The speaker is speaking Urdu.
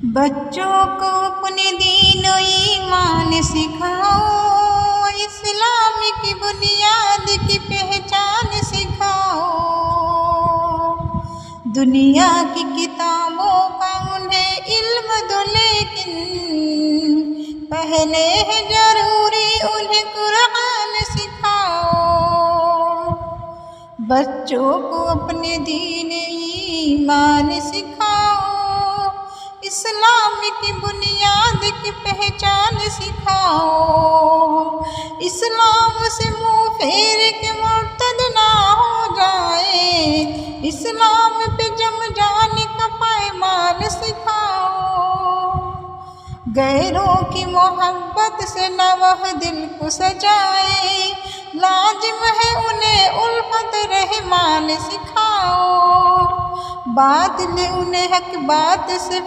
بچوں کو اپنے دین و ایمان سکھاؤ، اسلام کی بنیاد کی پہچان سکھاؤ۔ دنیا کی کتابوں کا انہیں علم دو، لیکن پہلے ہے ضروری انہیں قرآن سکھاؤ۔ بچوں کو اپنے دین ایمان سکھاؤ، اسلام کی بنیاد کی پہچان سکھاؤ۔ اسلام سے منہ پھیر کے مرتد نہ ہو جائے، اسلام پہ جم جانے کا پیمان سکھاؤ۔ غیروں کی محبت سے نہ وہ دل کو سجائے، لازم ہے انہیں الفت رحمان سکھاؤ۔ باطل انہیں حق بات سے